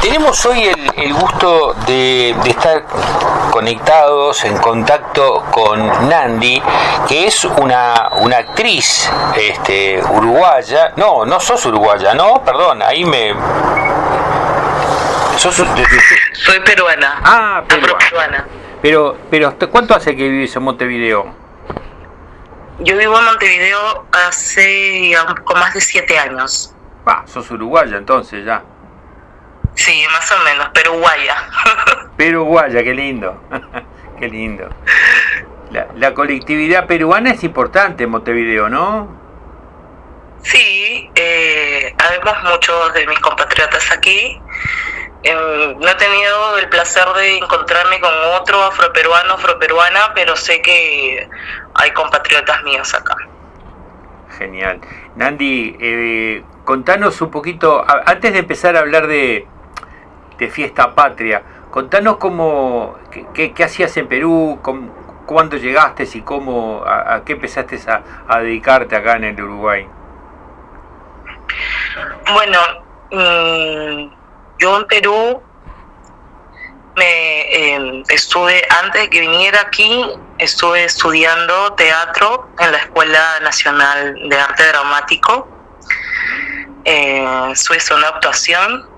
Tenemos hoy el gusto de estar conectados, en contacto con Nandi, que es una actriz uruguaya. No sos uruguaya, ¿no? Perdón, ahí me... Soy peruana. Ah, afroperuana. Pero ¿cuánto hace que vives en Montevideo? Yo vivo en Montevideo hace con más de 7 años. Sos uruguaya entonces ya. Sí, más o menos, peruguaya. Peruguaya, qué lindo. Qué lindo. La colectividad peruana es importante en Montevideo, ¿no? Sí, habemos muchos de mis compatriotas aquí. No he tenido el placer de encontrarme con otro afroperuana, pero sé que hay compatriotas míos acá. Genial. Nandi, contanos un poquito, antes de empezar a hablar de Fiesta Patria, contanos qué hacías en Perú, cuándo llegaste y a qué empezaste a dedicarte acá en el Uruguay. Bueno, yo en Perú estuve, antes de que viniera aquí, estuve estudiando teatro en la Escuela Nacional de Arte Dramático. Estuve estudiando actuación,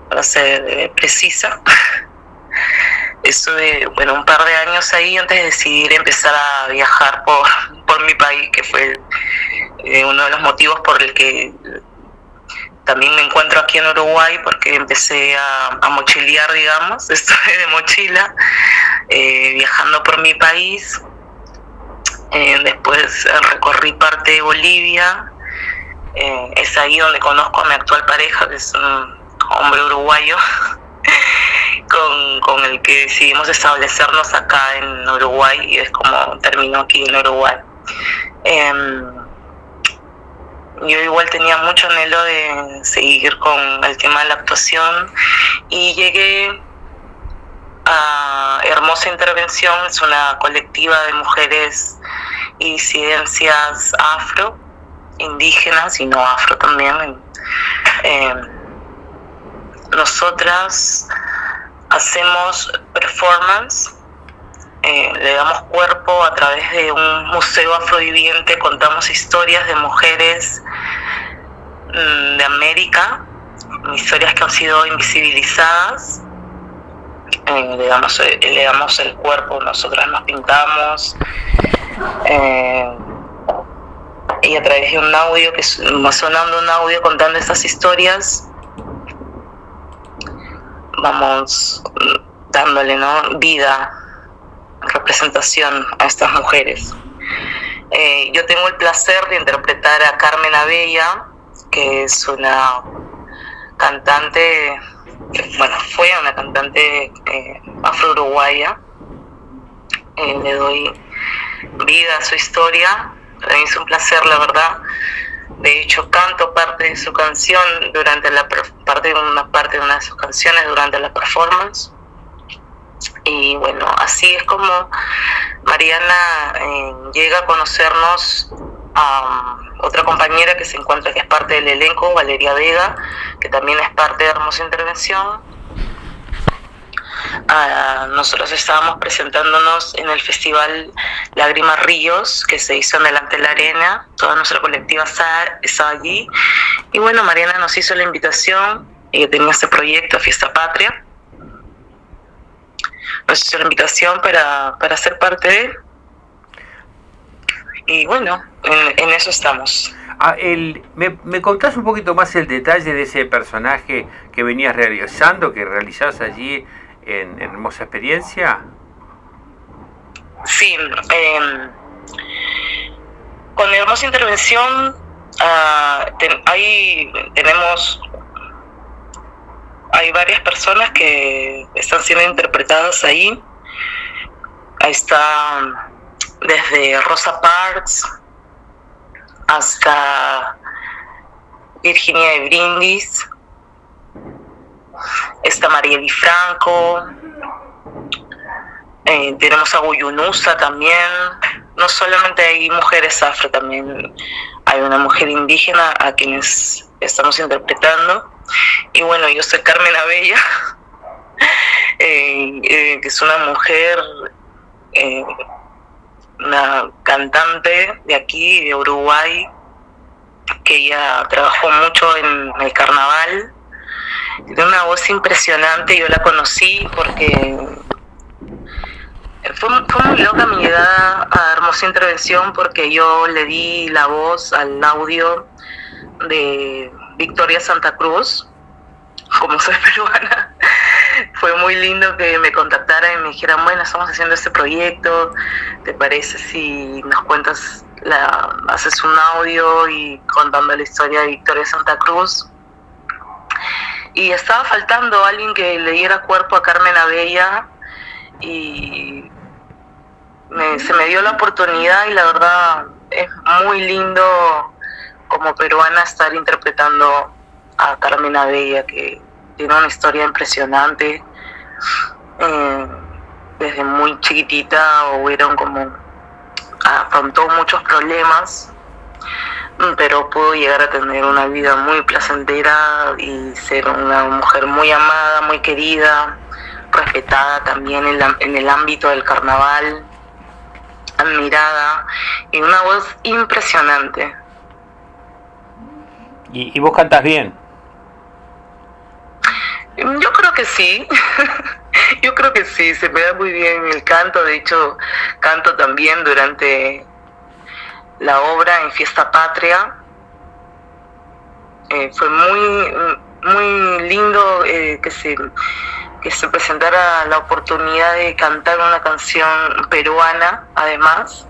para ser precisa. Estuve, un par de años ahí antes de decidir empezar a viajar por mi país, que fue uno de los motivos por el que también me encuentro aquí en Uruguay, porque empecé a mochilear, digamos. Estuve de mochila, viajando por mi país. Después recorrí parte de Bolivia. Es ahí donde conozco a mi actual pareja, que es un hombre uruguayo, con el que decidimos establecernos acá en Uruguay, y es como terminó aquí en Uruguay. Yo igual tenía mucho anhelo de seguir con el tema de la actuación, y llegué a Hermosa Intervención. Es una colectiva de mujeres y disidencias afro, indígenas y no afro también. Nosotras hacemos performance, le damos cuerpo a través de un museo afroviviente. Contamos historias de mujeres de América, historias que han sido invisibilizadas. Le damos el cuerpo, nosotras nos pintamos, y a través de un audio, que va sonando un audio contando estas historias, vamos dándole, vida, representación a estas mujeres. Yo tengo el placer de interpretar a Carmen Abella, que es una cantante, fue una cantante afro-uruguaya. Le doy vida a su historia. Para mí es un placer, la verdad. De hecho, canto parte de su canción durante una parte de una de sus canciones durante la performance. Y así es como Mariana llega a conocernos a otra compañera que se encuentra, que es parte del elenco, Valeria Vega, que también es parte de Hermosa Intervención. Nosotros estábamos presentándonos en el festival Lágrimas Ríos, que se hizo en Delante de la Arena. Toda nuestra colectiva está allí, y Mariana nos hizo la invitación. Ella tenía este proyecto, Fiesta Patria, nos hizo la invitación para ser parte de él, y en eso estamos. ¿Me contás un poquito más el detalle de ese personaje que venías que realizás allí en Hermosa Experiencia? Sí, con Hermosa Intervención hay varias personas que están siendo interpretadas ahí. Ahí está desde Rosa Parks hasta Virginia de Brindis. Está Marieli Franco, tenemos a Guyunusa también. No solamente hay mujeres afro, también hay una mujer indígena a quienes estamos interpretando. Y bueno, yo soy Carmen Abella, que es una mujer, una cantante de aquí, de Uruguay, que ella trabajó mucho en el carnaval. Tiene una voz impresionante, yo la conocí porque fue muy loca mi llegada a Hermosa Intervención, porque yo le di la voz al audio de Victoria Santa Cruz, como soy peruana. Fue muy lindo que me contactaran y me dijeran, bueno, estamos haciendo este proyecto, ¿te parece si nos cuentas, haces un audio y contando la historia de Victoria Santa Cruz? Y estaba faltando alguien que le diera cuerpo a Carmen Abella, y se me dio la oportunidad, y la verdad es muy lindo como peruana estar interpretando a Carmen Abella, que tiene una historia impresionante. Desde muy chiquitita afrontó muchos problemas, pero pudo llegar a tener una vida muy placentera y ser una mujer muy amada, muy querida, respetada también en el ámbito del carnaval, admirada, y una voz impresionante. ¿Y vos cantás bien? Yo creo que sí. Yo creo que sí, se me da muy bien el canto. De hecho, canto también durante la obra en Fiesta Patria. Fue muy lindo que se presentara la oportunidad de cantar una canción peruana, además,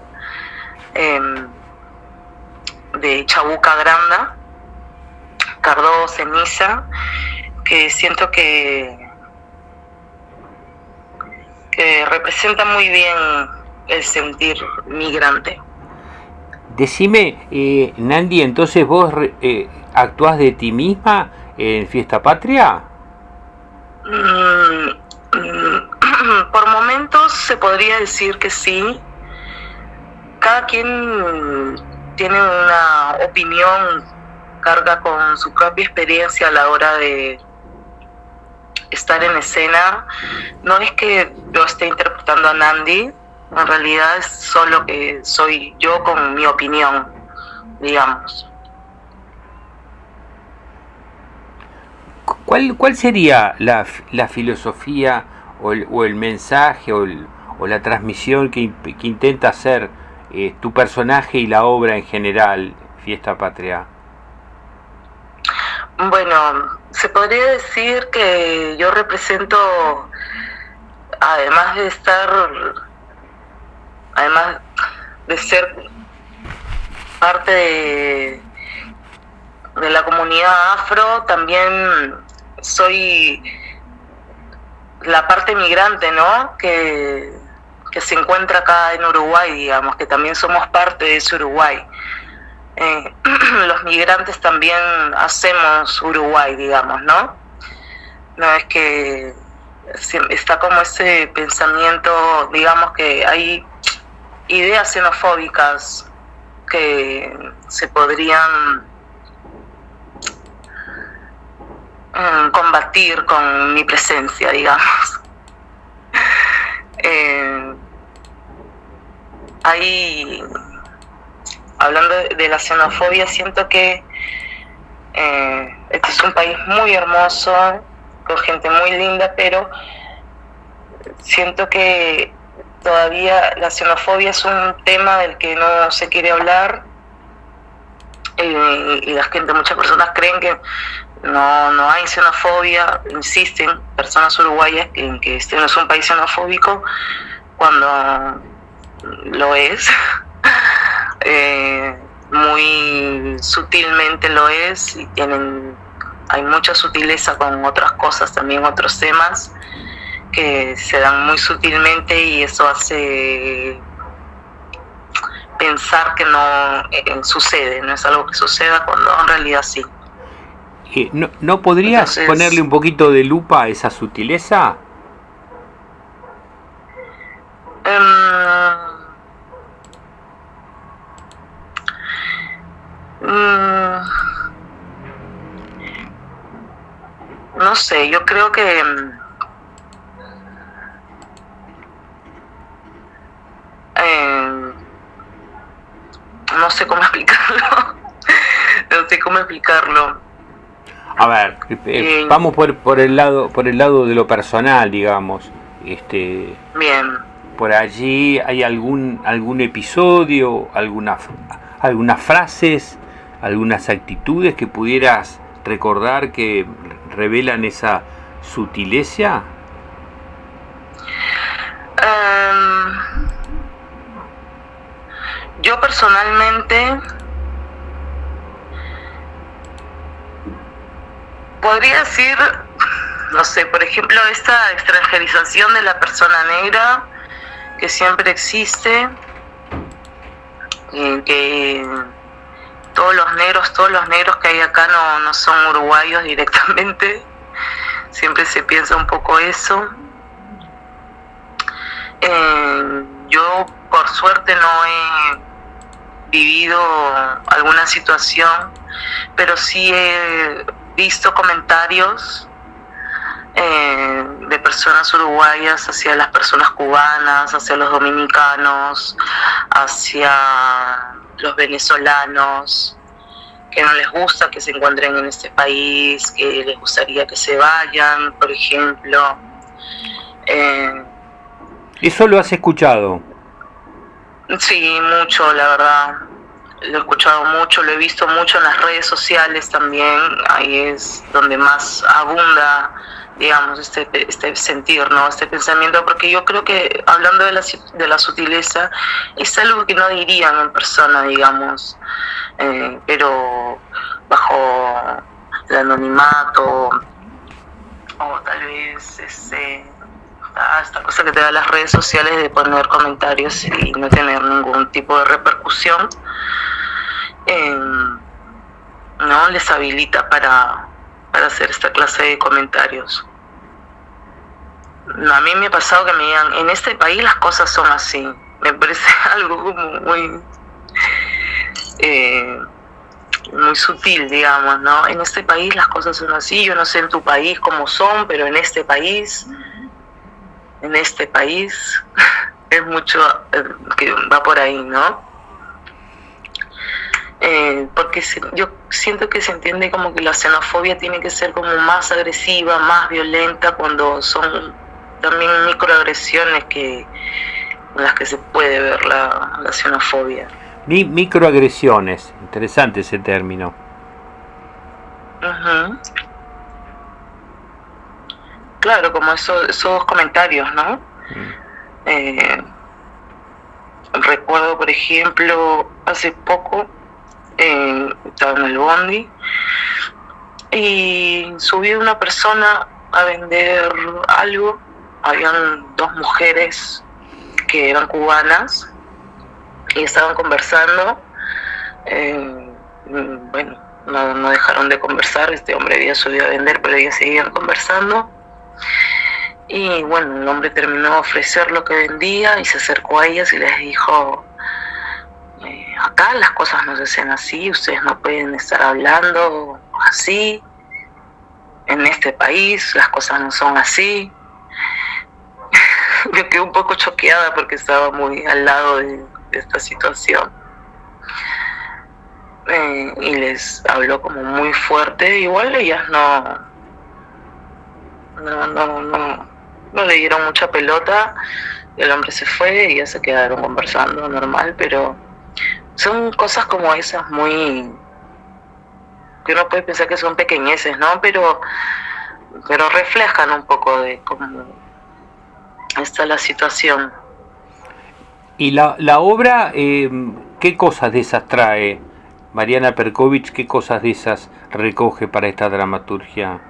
de Chabuca Granda, Cardo Ceniza, que siento que representa muy bien el sentir migrante. Decime, Nandi, entonces vos actuás de ti misma en Fiesta Patria. Por momentos se podría decir que sí. Cada quien tiene una opinión, carga con su propia experiencia a la hora de estar en escena. No es que yo esté interpretando a Nandi, en realidad es solo que soy yo con mi opinión, digamos. ¿Cuál sería la filosofía o el mensaje o la transmisión que intenta hacer tu personaje y la obra en general, Fiesta Patria? Bueno, se podría decir que yo represento, además de ser parte de la comunidad afro, también soy la parte migrante, ¿no? Que se encuentra acá en Uruguay, digamos, que también somos parte de ese Uruguay. Los migrantes también hacemos Uruguay, digamos, ¿no? No es que está como ese pensamiento, digamos, que hay ideas xenofóbicas que se podrían combatir con mi presencia, digamos. Ahí, hablando de la xenofobia, siento que este es un país muy hermoso, con gente muy linda, pero siento que todavía la xenofobia es un tema del que no se quiere hablar, y muchas personas creen que no hay xenofobia. Insisten personas uruguayas en que este no es un país xenofóbico, cuando lo es. Muy sutilmente lo es, y hay mucha sutileza con otras cosas también, otros temas que se dan muy sutilmente, y eso hace pensar que no sucede, no es algo que suceda, cuando en realidad sí. ¿No podrías ponerle un poquito de lupa a esa sutileza? no sé, yo creo que no sé cómo explicarlo. No sé cómo explicarlo. A ver, vamos por el lado de lo personal, digamos. Bien. Por allí hay algún episodio, algunas frases, algunas actitudes que pudieras recordar que revelan esa sutileza. Yo personalmente podría decir, no sé, por ejemplo, esta extranjerización de la persona negra que siempre existe, que todos los negros que hay acá no son uruguayos directamente. Siempre se piensa un poco eso. Yo por suerte no he vivido alguna situación, pero sí he visto comentarios de personas uruguayas hacia las personas cubanas, hacia los dominicanos, hacia los venezolanos, que no les gusta que se encuentren en este país, que les gustaría que se vayan, por ejemplo. ¿Eso lo has escuchado? Sí, mucho, la verdad. Lo he escuchado mucho, lo he visto mucho en las redes sociales también. Ahí es donde más abunda, digamos, este sentir, ¿no? Este pensamiento, porque yo creo que hablando de la sutileza, es algo que no dirían en persona, digamos, pero bajo el anonimato, o tal vez esta cosa que te da las redes sociales de poner comentarios y no tener ningún tipo de repercusión, no les habilita para hacer esta clase de comentarios. A mí me ha pasado que me digan, en este país las cosas son así. Me parece algo como muy sutil, digamos, ¿no? En este país las cosas son así. Yo no sé en tu país cómo son, pero en este país es mucho que va por ahí, ¿no? Porque yo siento que se entiende como que la xenofobia tiene que ser como más agresiva, más violenta, cuando son también microagresiones en las que se puede ver la xenofobia. Microagresiones, interesante ese término. Uh-huh. Claro, como esos comentarios, ¿no? Recuerdo, por ejemplo, hace poco estaba en el bondi y subió una persona a vender algo. Habían dos mujeres que eran cubanas y estaban conversando. Bueno, no dejaron de conversar. Este hombre había subido a vender, pero ellas seguían conversando. Y bueno, el hombre terminó de ofrecer lo que vendía y se acercó a ellas y les dijo: acá las cosas no se hacen así, ustedes no pueden estar hablando así, en este país las cosas no son así. Yo quedé un poco choqueada porque estaba muy al lado de esta situación. Y les habló como muy fuerte. Igual ellas no le dieron mucha pelota. El hombre se fue y ya se quedaron conversando normal, pero son cosas como esas muy que uno puede pensar que son pequeñeces, ¿no? Pero reflejan un poco de cómo está la situación. ¿Y la obra, qué cosas de esas trae? Mariana Perkovich, ¿qué cosas de esas recoge para esta dramaturgia?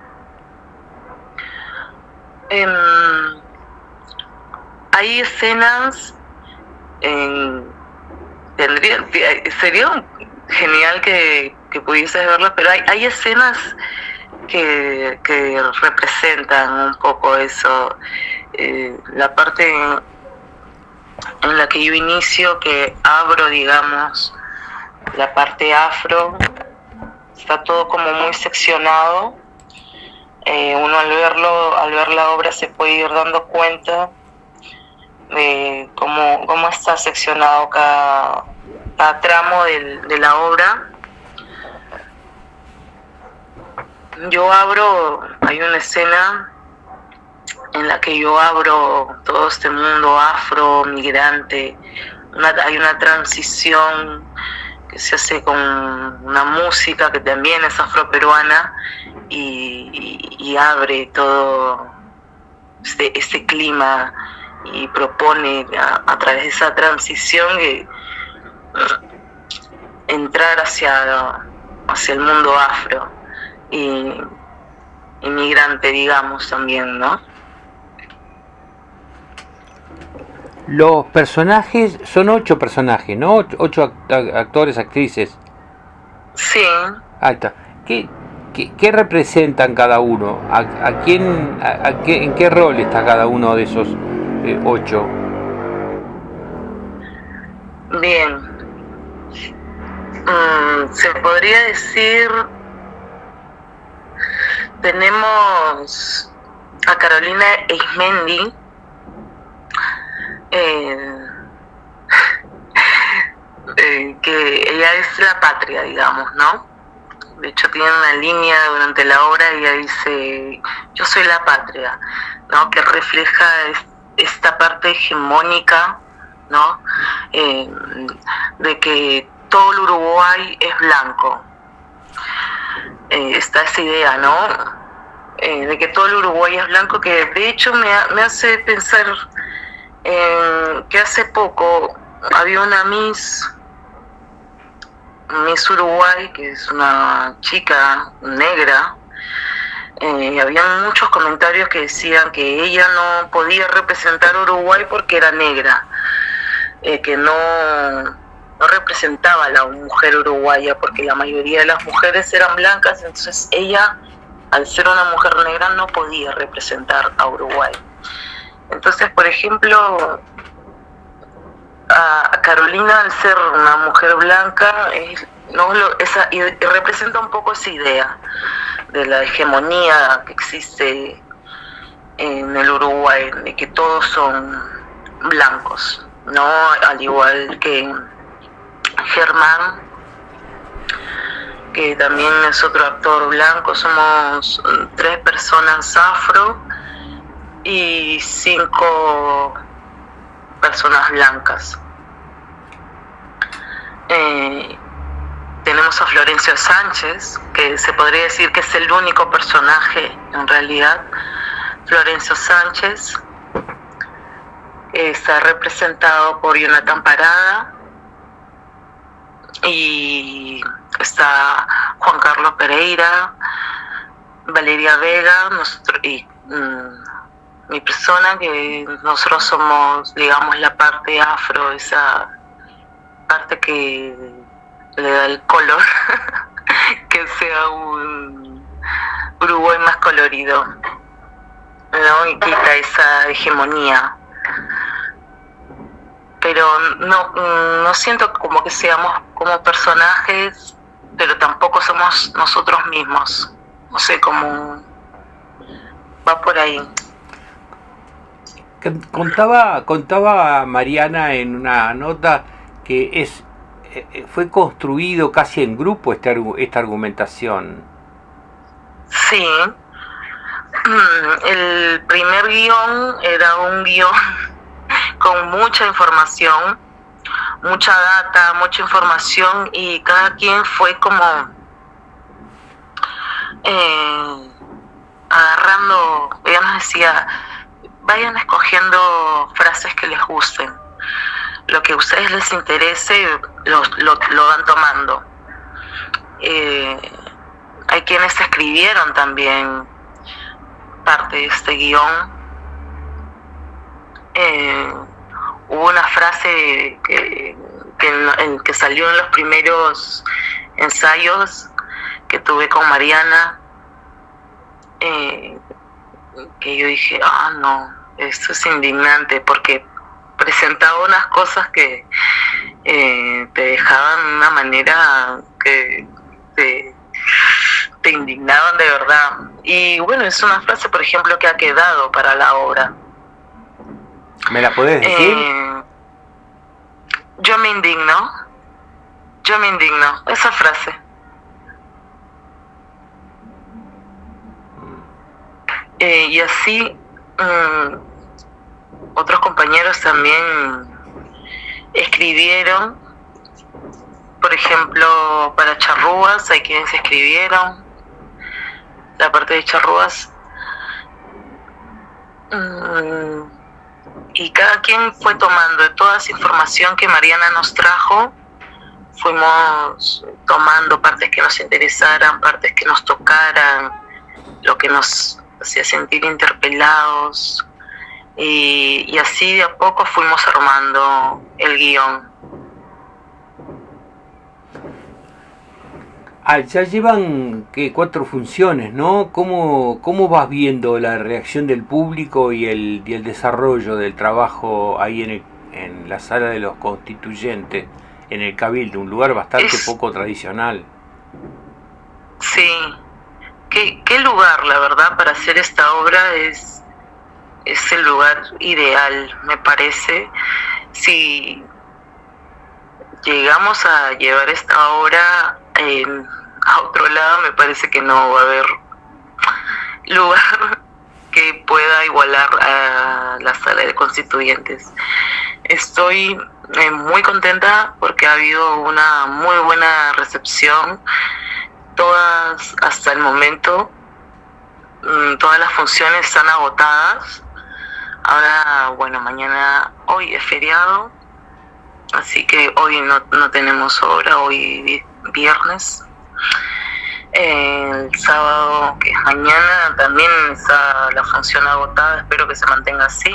Hay escenas, sería genial que pudieses verlas, pero hay escenas que representan un poco eso. La parte en la que yo inicio, que abro, digamos, la parte afro, está todo como muy seccionado. Uno al ver la obra se puede ir dando cuenta de cómo está seccionado cada tramo de la obra. Hay una escena en la que yo abro todo este mundo afro, migrante. Hay una transición que se hace con una música que también es afroperuana y abre todo este clima y propone a través de esa transición entrar hacia el mundo afro y inmigrante, digamos, también, ¿no? Los personajes, son 8 personajes, ¿no? 8 actores, actrices. Sí. Ahí está. ¿Qué representan cada uno? ¿En qué rol está cada uno de esos 8? Bien. Se podría decir, tenemos a Carolina Eismendi, que ella es la patria, digamos, ¿no? De hecho tiene una línea durante la obra y ella dice: yo soy la patria, ¿no? Que refleja esta parte hegemónica, ¿no? De que todo el Uruguay es blanco. Está esa idea, ¿no? De que todo el Uruguay es blanco, que de hecho me hace pensar que hace poco había una Miss Uruguay, que es una chica negra, y había muchos comentarios que decían que ella no podía representar Uruguay porque era negra, que no representaba a la mujer uruguaya porque la mayoría de las mujeres eran blancas, entonces ella, al ser una mujer negra, no podía representar a Uruguay. Entonces, por ejemplo, a Carolina, al ser una mujer blanca, representa un poco esa idea de la hegemonía que existe en el Uruguay, de que todos son blancos, ¿no? Al igual que Germán, que también es otro actor blanco. Somos 3 personas afro y 5 personas blancas. Tenemos a Florencio Sánchez, que se podría decir que es el único personaje en realidad. Florencio Sánchez está representado por Jonathan Parada, y está Juan Carlos Pereira, Valeria Vega, mi persona, que nosotros somos, digamos, la parte afro, esa parte que le da el color, que sea un Uruguay más colorido, ¿no? Y quita esa hegemonía. Pero no siento como que seamos como personajes, pero tampoco somos nosotros mismos. No sé cómo va por ahí. Contaba Mariana en una nota que fue construido casi en grupo esta argumentación. Sí. El primer guión era un guión con mucha información, mucha data, mucha información, y cada quien fue como agarrando. Ella nos decía: vayan escogiendo frases que les gusten, lo que a ustedes les interese lo van tomando. Hay quienes escribieron también parte de este guión. Hubo una frase que salió en los primeros ensayos que tuve con Mariana, que yo dije: no, esto es indignante, porque presentaba unas cosas que te dejaban de una manera que te te indignaban de verdad. Y bueno, es una frase, por ejemplo, que ha quedado para la obra. ¿Me la podés decir? Yo me indigno, esa frase. Y así otros compañeros también escribieron, por ejemplo, para Charrúas, hay quienes escribieron la parte de Charrúas, y cada quien fue tomando de toda esa información que Mariana nos trajo, fuimos tomando partes que nos interesaran, partes que nos tocaran, lo que nos hacía sentir interpelados, y así de a poco fuimos armando el guión. Ya llevan 4 funciones, ¿no? ¿Cómo vas viendo la reacción del público y el desarrollo del trabajo ahí en la sala de los constituyentes, en el Cabildo, un lugar bastante poco tradicional? Sí, qué lugar, la verdad, para hacer esta obra. Es el lugar ideal, me parece. Si llegamos a llevar esta obra a otro lado, me parece que no va a haber lugar que pueda igualar a la sala de constituyentes. Estoy muy contenta porque ha habido una muy buena recepción. Todas, hasta el momento, todas las funciones están agotadas. Ahora, bueno, hoy es feriado, así que hoy no tenemos obra, hoy viernes. El sábado, que es mañana, también está la función agotada. Espero que se mantenga así.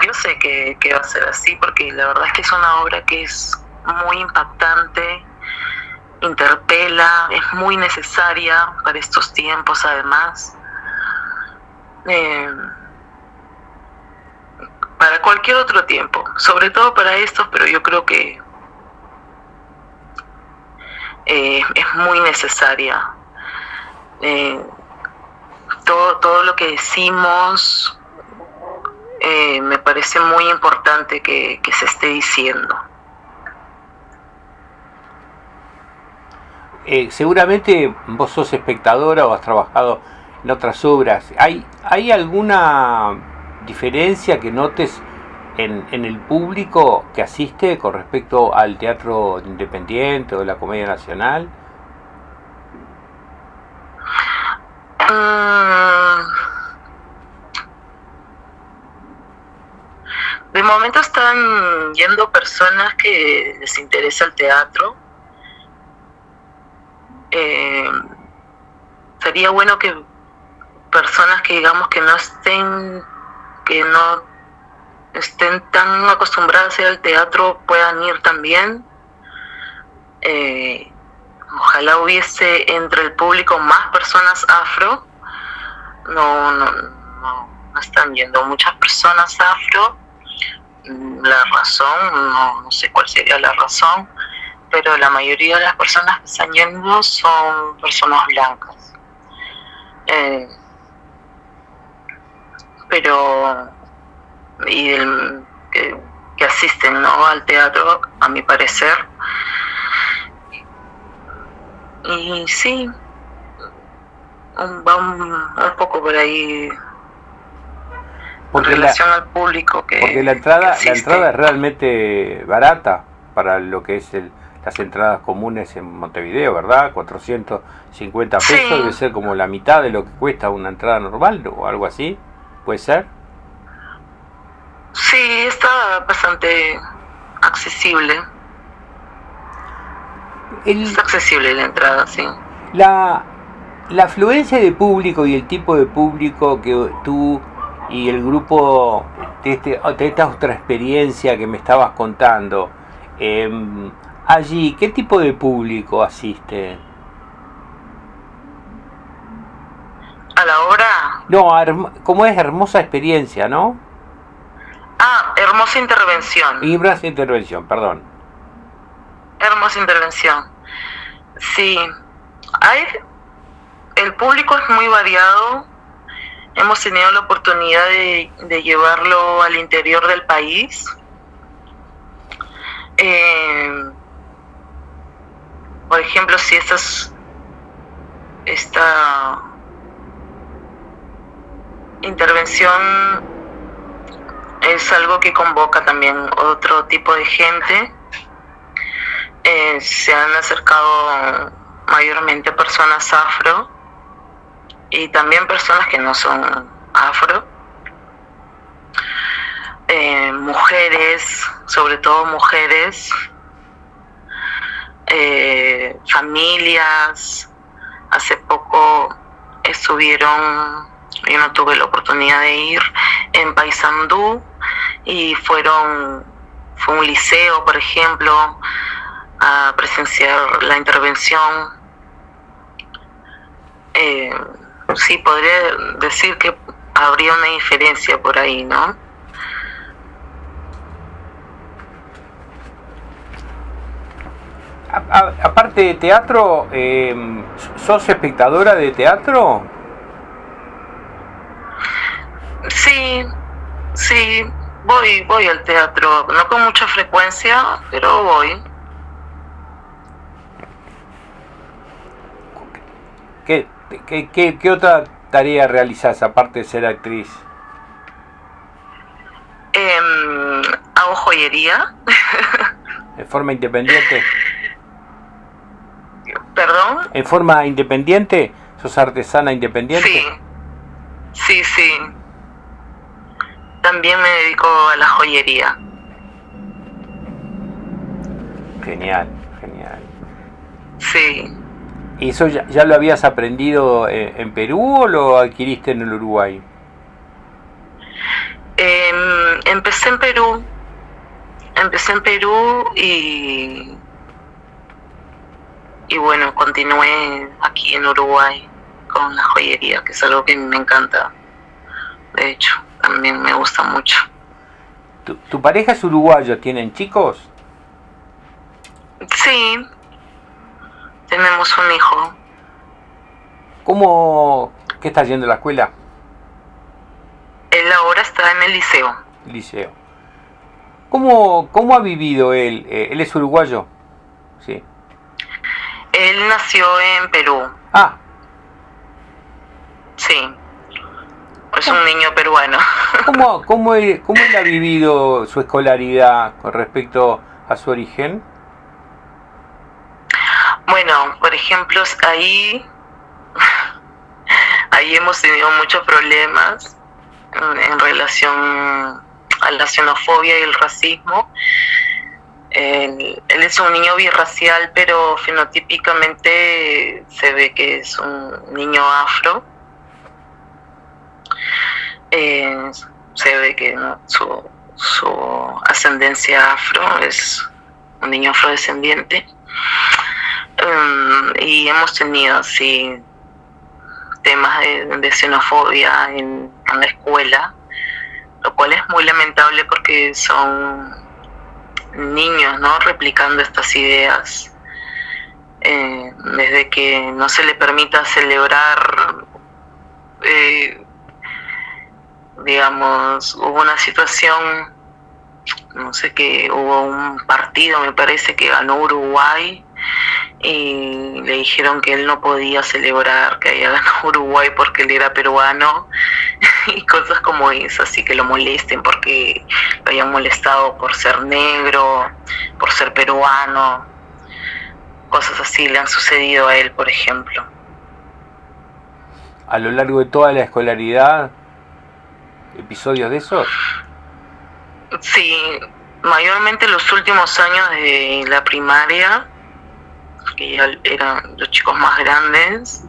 Yo sé que va a ser así, porque la verdad es que es una obra que es muy impactante, interpela, es muy necesaria para estos tiempos, además. Para cualquier otro tiempo, sobre todo para estos, pero yo creo que es muy necesaria. Todo lo que decimos me parece muy importante que se esté diciendo. Seguramente vos sos espectadora o has trabajado en otras obras. ¿Hay alguna diferencia que notes en el público que asiste con respecto al teatro independiente o de la Comedia Nacional? De momento están yendo personas que les interesa el teatro. Sería bueno que personas que digamos que no estén tan acostumbradas a ir al teatro puedan ir también. Ojalá hubiese entre el público más personas afro. No están yendo muchas personas afro. La razón, no sé cuál sería la razón, pero la mayoría de las personas que están yendo son personas blancas. Que asisten, ¿no?, al teatro, a mi parecer. Y sí, va un poco por ahí en relación al público porque la entrada es realmente barata para lo que es las entradas comunes en Montevideo, ¿verdad? 450 pesos, sí. Debe ser como la mitad de lo que cuesta una entrada normal o algo así, ¿puede ser? Sí, está bastante accesible. Está accesible la entrada, sí. La afluencia de público y el tipo de público que tú y el grupo de esta otra experiencia que me estabas contando, allí, ¿qué tipo de público asiste? ¿A la obra? No, como es hermosa experiencia, ¿no? Hermosa intervención. Hermosa intervención, perdón. Hermosa intervención. Sí. El público es muy variado. Hemos tenido la oportunidad de llevarlo al interior del país. Por ejemplo, si esta intervención es algo que convoca también otro tipo de gente, se han acercado mayormente personas afro y también personas que no son afro, mujeres, sobre todo mujeres, familias. Hace poco estuvieron, yo no tuve la oportunidad de ir, en Paysandú, y fue un liceo, por ejemplo, a presenciar la intervención. Sí, podría decir que habría una diferencia por ahí, ¿no? Aparte de teatro, ¿sos espectadora de teatro? Sí, voy al teatro, no con mucha frecuencia, pero voy. ¿Qué otra tarea realizás aparte de ser actriz? Hago joyería. ¿En forma independiente? ¿Perdón? ¿En forma independiente? ¿Sos artesana independiente? Sí. También me dedico a la joyería. Genial. Sí. ¿Y eso ya lo habías aprendido en Perú o lo adquiriste en el Uruguay? Empecé en Perú y bueno, continué aquí en Uruguay con la joyería, que es algo que me encanta. De hecho, también me gusta mucho. ¿Tu pareja es uruguayo? ¿Tienen chicos? Sí, tenemos un hijo. ¿Qué está yendo a la escuela? Él ahora está en el liceo. Liceo. ¿Cómo ha vivido él? ¿Él es uruguayo? Sí. Él nació en Perú. Ah. Sí. Es un niño peruano. ¿Cómo él ha vivido su escolaridad con respecto a su origen? Bueno, por ejemplo, ahí hemos tenido muchos problemas en relación a la xenofobia y el racismo. Él es un niño birracial, pero fenotípicamente se ve que es un niño afro. Se ve que, ¿no?, su ascendencia afro, es un niño afrodescendiente. Y hemos tenido así temas de xenofobia en la escuela, lo cual es muy lamentable porque son niños, ¿no?, replicando estas ideas. Desde que no se le permita celebrar, digamos, hubo una situación, no sé, que hubo un partido, me parece, que ganó Uruguay, y le dijeron que él no podía celebrar que había ganado Uruguay porque él era peruano y cosas como esas, así que lo molesten porque lo hayan molestado por ser negro, por ser peruano, cosas así le han sucedido a él, por ejemplo. ¿A lo largo de toda la escolaridad, episodios de esos? Sí, mayormente los últimos años de la primaria, que ya eran los chicos más grandes,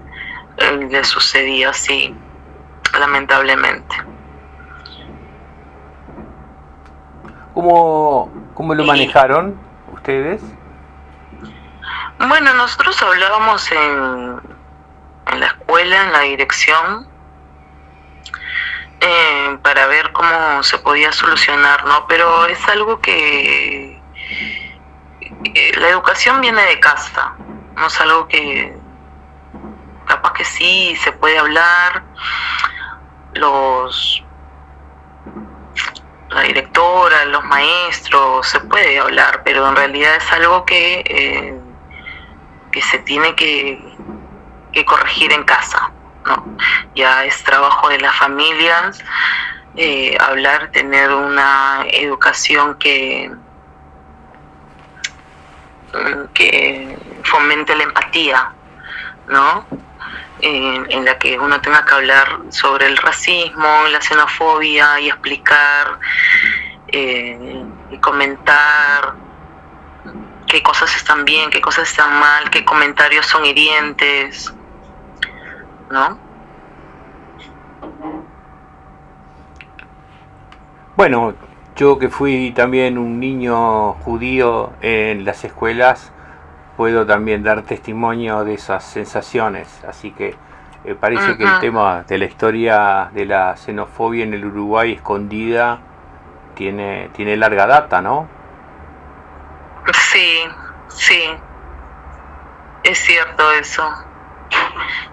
les sucedía así, lamentablemente. ¿Cómo lo manejaron ustedes? Bueno, nosotros hablábamos en la escuela, en la dirección, para ver cómo se podía solucionar, ¿no? Pero es algo que la educación viene de casa, no es algo que capaz que sí, se puede hablar, la directora, los maestros, se puede hablar, pero en realidad es algo que se tiene que corregir en casa, ¿no? Ya es trabajo de las familias hablar, tener una educación que fomente la empatía, ¿no? En la que uno tenga que hablar sobre el racismo, la xenofobia y explicar y comentar qué cosas están bien, qué cosas están mal, qué comentarios son hirientes, ¿no? Bueno, yo que fui también un niño judío en las escuelas, puedo también dar testimonio de esas sensaciones, así que parece que el tema de la historia de la xenofobia en el Uruguay escondida tiene larga data, ¿no? Sí, es cierto eso.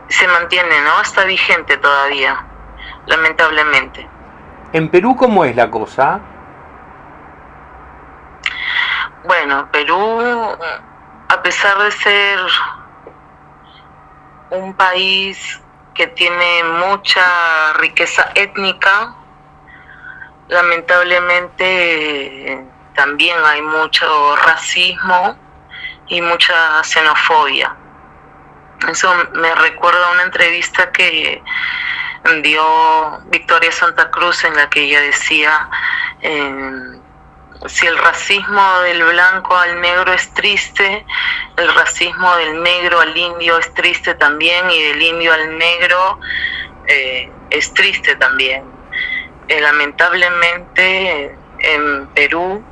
Se mantiene, ¿no? Está vigente todavía, lamentablemente. ¿En Perú cómo es la cosa? Bueno, Perú, a pesar de ser un país que tiene mucha riqueza étnica, lamentablemente también hay mucho racismo y mucha xenofobia. Eso me recuerda a una entrevista que dio Victoria Santa Cruz, en la que ella decía, si el racismo del blanco al negro es triste, el racismo del negro al indio es triste también, y del indio al negro es triste también. Lamentablemente en Perú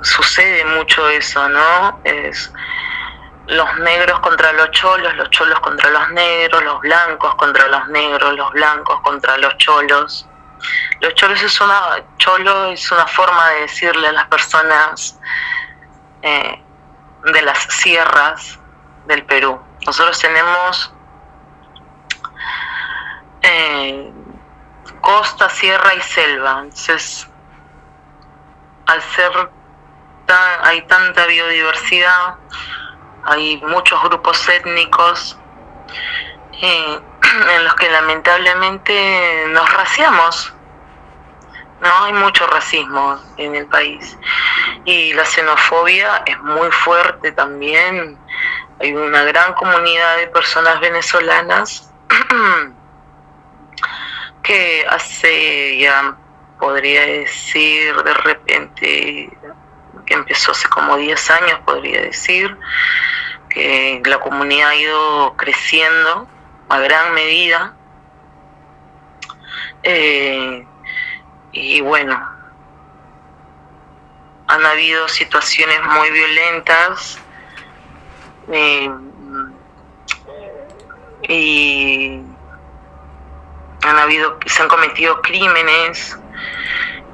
sucede mucho eso, ¿no? Es los negros contra los cholos contra los negros, los blancos contra los negros, los blancos contra los cholos. Los cholos cholo es una forma de decirle a las personas de las sierras del Perú. Nosotros tenemos costa, sierra y selva. Entonces, al ser hay tanta biodiversidad, hay muchos grupos étnicos en los que lamentablemente nos raciamos, ¿no? Hay mucho racismo en el país, y la xenofobia es muy fuerte también. Hay una gran comunidad de personas venezolanas que hace ya, podría decir, de repente, que empezó hace como 10 años, podría decir, que la comunidad ha ido creciendo a gran medida, y bueno, han habido situaciones muy violentas, y se han cometido crímenes,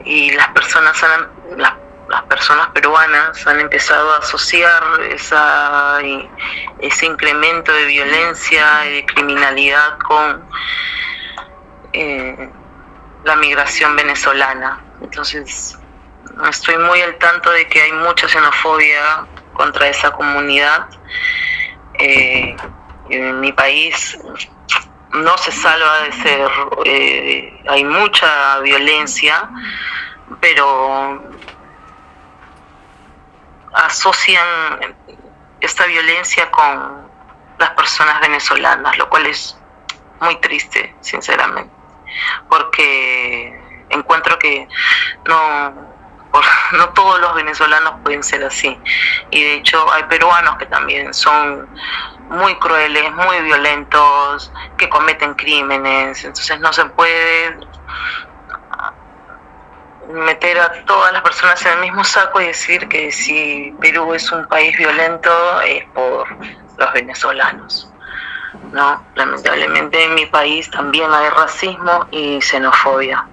y las personas peruanas han empezado a asociar ese incremento de violencia y de criminalidad con la migración venezolana. Entonces, estoy muy al tanto de que hay mucha xenofobia contra esa comunidad. En mi país no se salva de ser, hay mucha violencia, pero asocian esta violencia con las personas venezolanas, lo cual es muy triste, sinceramente, porque encuentro que no todos los venezolanos pueden ser así, y de hecho hay peruanos que también son muy crueles, muy violentos, que cometen crímenes. Entonces no se puede meter a todas las personas en el mismo saco y decir que si Perú es un país violento es por los venezolanos, ¿no? Lamentablemente en mi país también hay racismo y xenofobia.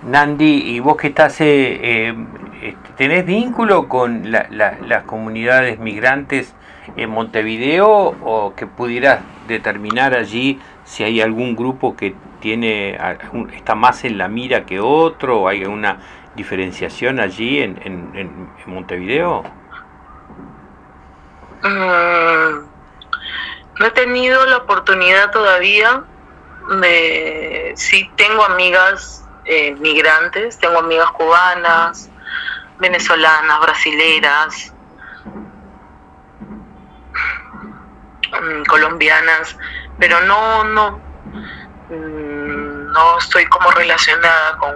Nandi, ¿y vos que estás, tenés vínculo con las comunidades migrantes en Montevideo, o que pudieras determinar allí si hay algún grupo que está más en la mira que otro, o hay una diferenciación allí en Montevideo? No he tenido la oportunidad todavía sí tengo amigas migrantes, tengo amigas cubanas, venezolanas, brasileras, colombianas, pero no estoy como relacionada con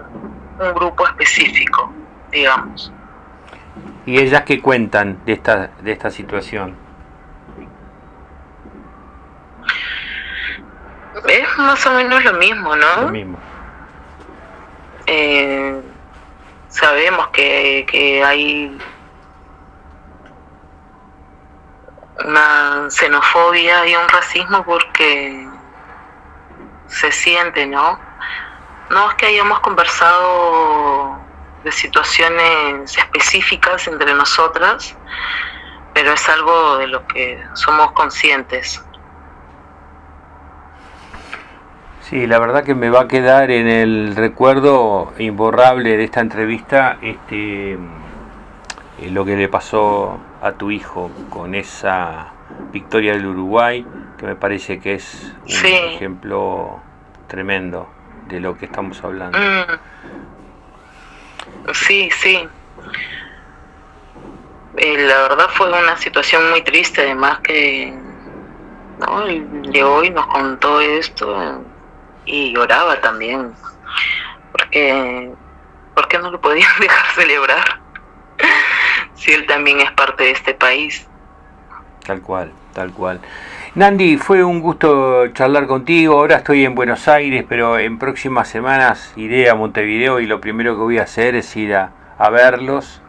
un grupo específico, digamos. ¿Y ellas qué cuentan de esta situación? Es más o menos lo mismo, ¿no? Lo mismo. Sabemos que hay una xenofobia y un racismo porque se siente, ¿no? No es que hayamos conversado de situaciones específicas entre nosotras, pero es algo de lo que somos conscientes. Sí, la verdad que me va a quedar en el recuerdo imborrable de esta entrevista lo que le pasó a tu hijo con esa victoria del Uruguay, que me parece que es un ejemplo tremendo de lo que estamos hablando. Sí. La verdad fue una situación muy triste, además que ¿no? Él llegó y nos contó esto y lloraba también, porque no lo podían dejar celebrar si él también es parte de este país. Tal cual. Nandi, fue un gusto charlar contigo. Ahora estoy en Buenos Aires, pero en próximas semanas iré a Montevideo y lo primero que voy a hacer es ir a verlas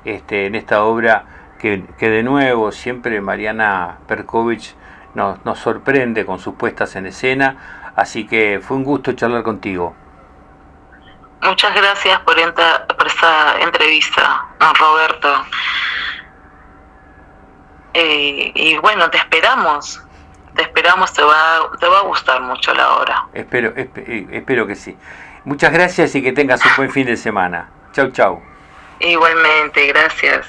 en esta obra que de nuevo siempre Mariana Perkovich nos sorprende con sus puestas en escena. Así que fue un gusto charlar contigo. Muchas gracias por esta entrevista, Roberto. Y bueno, te esperamos, te va a gustar mucho la obra. Espero que sí. Muchas gracias y que tengas un buen fin de semana. Chau. Igualmente, gracias.